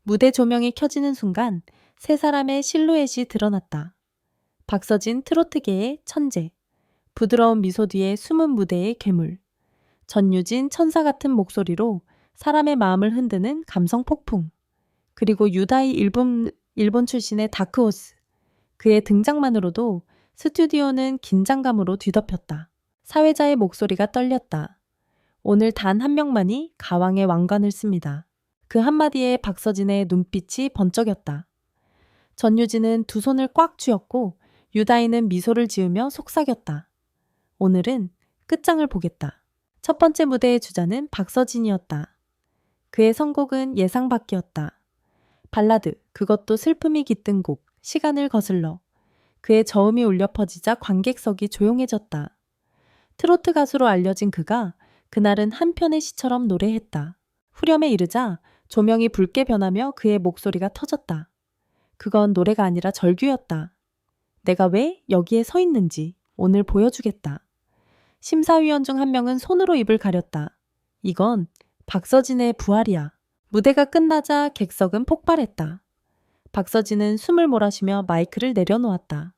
무대 조명이 켜지는 순간 세 사람의 실루엣이 드러났다. 박서진 트로트계의 천재, 부드러운 미소 뒤에 숨은 무대의 괴물, 전유진 천사 같은 목소리로 사람의 마음을 흔드는 감성 폭풍, 그리고 유다이 일본 출신의 다크호스. 그의 등장만으로도 스튜디오는 긴장감으로 뒤덮였다. 사회자의 목소리가 떨렸다. 오늘 단 한 명만이 가왕의 왕관을 씁니다. 그 한마디에 박서진의 눈빛이 번쩍였다. 전유진은 두 손을 꽉 쥐었고 유다이는 미소를 지으며 속삭였다. 오늘은 끝장을 보겠다. 첫 번째 무대의 주자는 박서진이었다. 그의 선곡은 예상 밖이었다. 발라드, 그것도 슬픔이 깃든 곡, 시간을 거슬러. 그의 저음이 울려 퍼지자 관객석이 조용해졌다. 트로트 가수로 알려진 그가 그날은 한 편의 시처럼 노래했다. 후렴에 이르자 조명이 붉게 변하며 그의 목소리가 터졌다. 그건 노래가 아니라 절규였다. 내가 왜 여기에 서 있는지 오늘 보여주겠다. 심사위원 중 한 명은 손으로 입을 가렸다. 이건 박서진의 부활이야. 무대가 끝나자 객석은 폭발했다. 박서진은 숨을 몰아쉬며 마이크를 내려놓았다.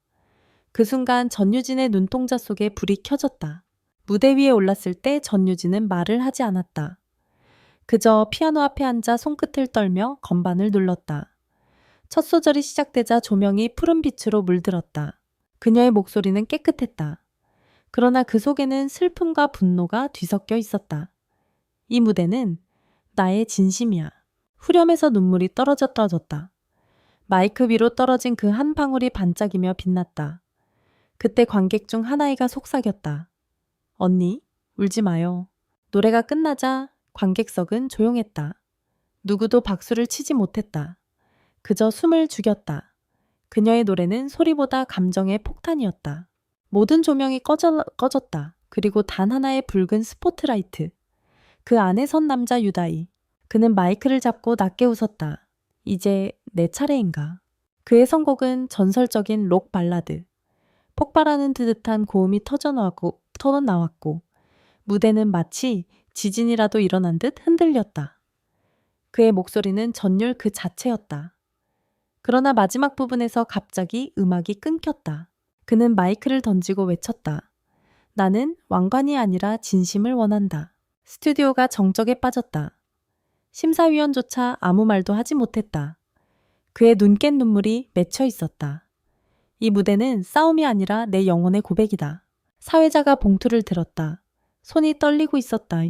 그 순간 전유진의 눈동자 속에 불이 켜졌다. 무대 위에 올랐을 때 전유진은 말을 하지 않았다. 그저 피아노 앞에 앉아 손끝을 떨며 건반을 눌렀다. 첫 소절이 시작되자 조명이 푸른 빛으로 물들었다. 그녀의 목소리는 깨끗했다. 그러나 그 속에는 슬픔과 분노가 뒤섞여 있었다. 이 무대는 나의 진심이야. 후렴에서 눈물이 떨어졌다. 마이크 위로 떨어진 그 한 방울이 반짝이며 빛났다. 그때 관객 중 하나이가 속삭였다. 언니, 울지 마요. 노래가 끝나자 관객석은 조용했다. 누구도 박수를 치지 못했다. 그저 숨을 죽였다. 그녀의 노래는 소리보다 감정의 폭탄이었다. 모든 조명이 꺼졌다. 그리고 단 하나의 붉은 스포트라이트. 그 안에 선 남자 유다이. 그는 마이크를 잡고 낮게 웃었다. 이제 내 차례인가. 그의 선곡은 전설적인 록 발라드. 폭발하는 듯한 고음이 터져나왔고 무대는 마치 지진이라도 일어난 듯 흔들렸다. 그의 목소리는 전율 그 자체였다. 그러나 마지막 부분에서 갑자기 음악이 끊겼다. 그는 마이크를 던지고 외쳤다. 나는 왕관이 아니라 진심을 원한다. 스튜디오가 정적에 빠졌다. 심사위원조차 아무 말도 하지 못했다. 그의 눈 깬 눈물이 맺혀 있었다. 이 무대는 싸움이 아니라 내 영혼의 고백이다. 사회자가 봉투를 들었다. 손이 떨리고 있었다.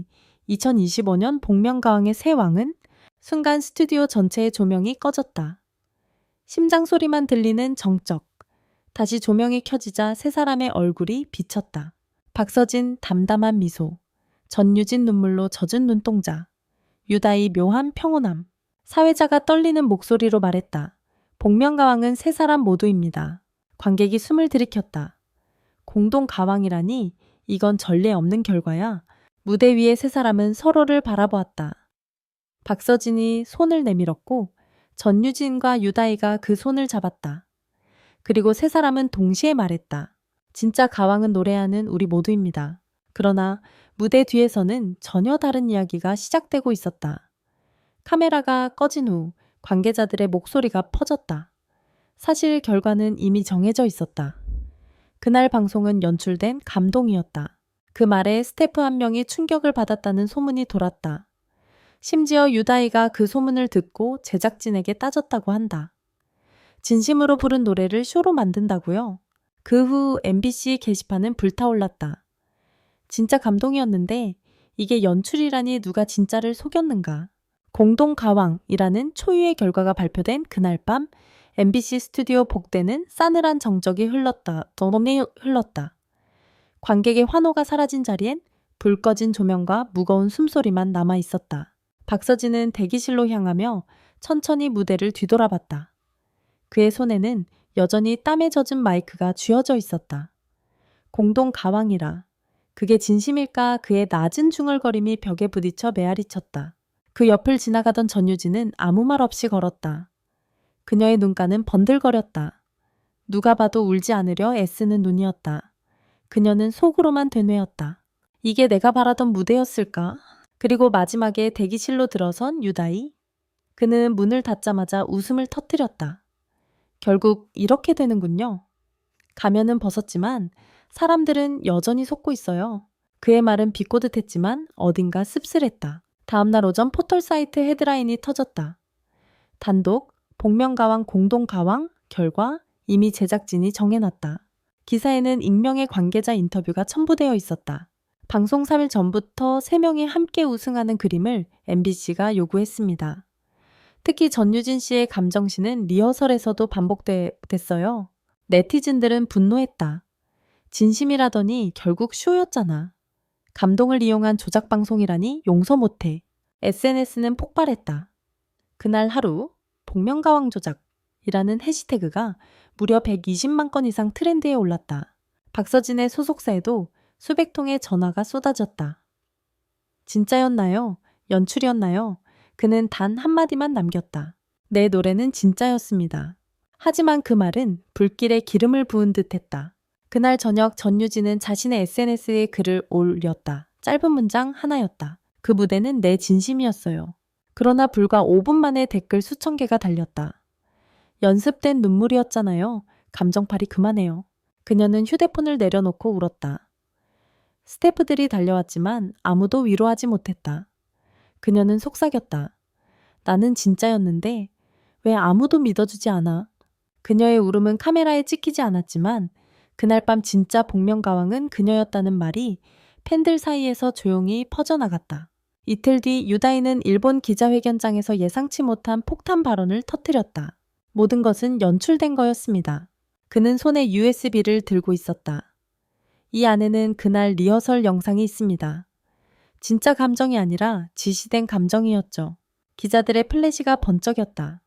2025년 복면가왕의 새 왕은 순간 스튜디오 전체의 조명이 꺼졌다. 심장 소리만 들리는 정적. 다시 조명이 켜지자 세 사람의 얼굴이 비쳤다. 박서진 담담한 미소. 전유진 눈물로 젖은 눈동자. 유다이 묘한 평온함. 사회자가 떨리는 목소리로 말했다. 복면가왕은 세 사람 모두입니다. 관객이 숨을 들이켰다. 공동가왕이라니 이건 전례 없는 결과야. 무대 위의 세 사람은 서로를 바라보았다. 박서진이 손을 내밀었고 전유진과 유다이가 그 손을 잡았다. 그리고 세 사람은 동시에 말했다. 진짜 가왕은 노래하는 우리 모두입니다. 그러나 무대 뒤에서는 전혀 다른 이야기가 시작되고 있었다. 카메라가 꺼진 후 관계자들의 목소리가 퍼졌다. 사실 결과는 이미 정해져 있었다. 그날 방송은 연출된 감동이었다. 그 말에 스태프 한 명이 충격을 받았다는 소문이 돌았다. 심지어 유다이가 그 소문을 듣고 제작진에게 따졌다고 한다. 진심으로 부른 노래를 쇼로 만든다고요? 그 후 MBC 게시판은 불타올랐다. 진짜 감동이었는데 이게 연출이라니 누가 진짜를 속였는가. 공동가왕이라는 초유의 결과가 발표된 그날 밤 MBC 스튜디오 복대는 싸늘한 정적이 흘렀다. 관객의 환호가 사라진 자리엔 불 꺼진 조명과 무거운 숨소리만 남아 있었다. 박서진은 대기실로 향하며 천천히 무대를 뒤돌아봤다. 그의 손에는 여전히 땀에 젖은 마이크가 쥐어져 있었다. 공동가왕이라. 그게 진심일까? 그의 낮은 중얼거림이 벽에 부딪혀 메아리쳤다. 그 옆을 지나가던 전유진은 아무 말 없이 걸었다. 그녀의 눈가는 번들거렸다. 누가 봐도 울지 않으려 애쓰는 눈이었다. 그녀는 속으로만 되뇌었다. 이게 내가 바라던 무대였을까? 그리고 마지막에 대기실로 들어선 유다이. 그는 문을 닫자마자 웃음을 터뜨렸다. 결국 이렇게 되는군요. 가면은 벗었지만 사람들은 여전히 속고 있어요. 그의 말은 비꼬듯했지만 어딘가 씁쓸했다. 다음날 오전 포털 사이트 헤드라인이 터졌다. 단독, 복면가왕 공동가왕 결과 이미 제작진이 정해놨다. 기사에는 익명의 관계자 인터뷰가 첨부되어 있었다. 방송 3일 전부터 3명이 함께 우승하는 그림을 MBC가 요구했습니다. 특히 전유진 씨의 감정신은 리허설에서도 반복됐어요. 네티즌들은 분노했다. 진심이라더니 결국 쇼였잖아. 감동을 이용한 조작 방송이라니 용서 못해. SNS는 폭발했다. 그날 하루 복면가왕 조작이라는 해시태그가 무려 120만 건 이상 트렌드에 올랐다. 박서진의 소속사에도 수백 통의 전화가 쏟아졌다. 진짜였나요? 연출이었나요? 그는 단 한마디만 남겼다. 내 노래는 진짜였습니다. 하지만 그 말은 불길에 기름을 부은 듯했다. 그날 저녁 전유진은 자신의 SNS에 글을 올렸다. 짧은 문장 하나였다. 그 무대는 내 진심이었어요. 그러나 불과 5분 만에 댓글 수천 개가 달렸다. 연습된 눈물이었잖아요. 감정팔이 그만해요. 그녀는 휴대폰을 내려놓고 울었다. 스태프들이 달려왔지만 아무도 위로하지 못했다. 그녀는 속삭였다. 나는 진짜였는데 왜 아무도 믿어주지 않아? 그녀의 울음은 카메라에 찍히지 않았지만 그날 밤 진짜 복면가왕은 그녀였다는 말이 팬들 사이에서 조용히 퍼져나갔다. 이틀 뒤 유다인은 일본 기자회견장에서 예상치 못한 폭탄 발언을 터뜨렸다. 모든 것은 연출된 거였습니다. 그는 손에 USB를 들고 있었다. 이 안에는 그날 리허설 영상이 있습니다. 진짜 감정이 아니라 지시된 감정이었죠. 기자들의 플래시가 번쩍였다.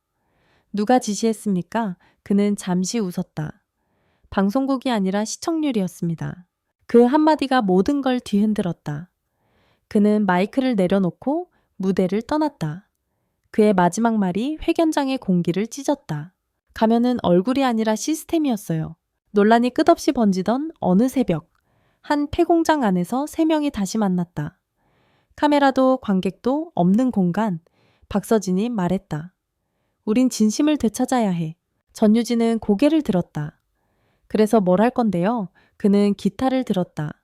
누가 지시했습니까? 그는 잠시 웃었다. 방송국이 아니라 시청률이었습니다. 그 한마디가 모든 걸 뒤흔들었다. 그는 마이크를 내려놓고 무대를 떠났다. 그의 마지막 말이 회견장의 공기를 찢었다. 가면은 얼굴이 아니라 시스템이었어요. 논란이 끝없이 번지던 어느 새벽, 한 폐공장 안에서 3명이 다시 만났다. 카메라도 관객도 없는 공간, 박서진이 말했다. 우린 진심을 되찾아야 해. 전유진은 고개를 들었다. 그래서 뭘 할 건데요? 그는 기타를 들었다.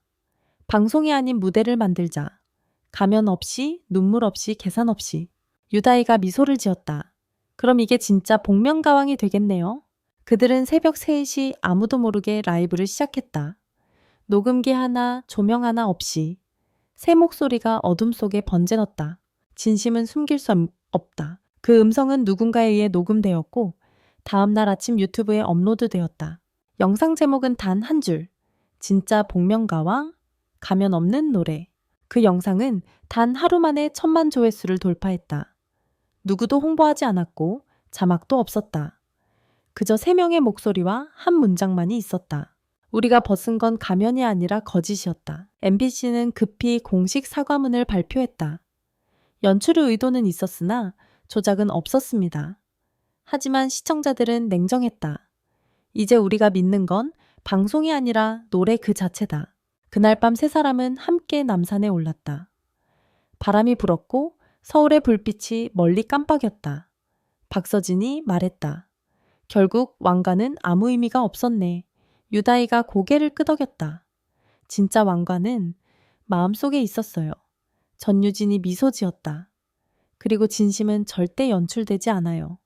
방송이 아닌 무대를 만들자. 가면 없이, 눈물 없이, 계산 없이. 유다이가 미소를 지었다. 그럼 이게 진짜 복면가왕이 되겠네요. 그들은 새벽 3시 아무도 모르게 라이브를 시작했다. 녹음기 하나, 조명 하나 없이. 새 목소리가 어둠 속에 번져넣었다. 진심은 숨길 수 없다. 그 음성은 누군가에 의해 녹음되었고 다음 날 아침 유튜브에 업로드되었다. 영상 제목은 단 한 줄. 진짜 복면가왕? 가면 없는 노래. 그 영상은 단 하루 만에 1000만 조회수를 돌파했다. 누구도 홍보하지 않았고 자막도 없었다. 그저 3명의 목소리와 한 문장만이 있었다. 우리가 벗은 건 가면이 아니라 거짓이었다. MBC는 급히 공식 사과문을 발표했다. 연출의 의도는 있었으나 조작은 없었습니다. 하지만 시청자들은 냉정했다. 이제 우리가 믿는 건 방송이 아니라 노래 그 자체다. 그날 밤 3사람은 함께 남산에 올랐다. 바람이 불었고 서울의 불빛이 멀리 깜빡였다. 박서진이 말했다. 결국 왕관은 아무 의미가 없었네. 유다이가 고개를 끄덕였다. 진짜 왕관은 마음속에 있었어요. 전유진이 미소 지었다. 그리고 진심은 절대 연출되지 않아요.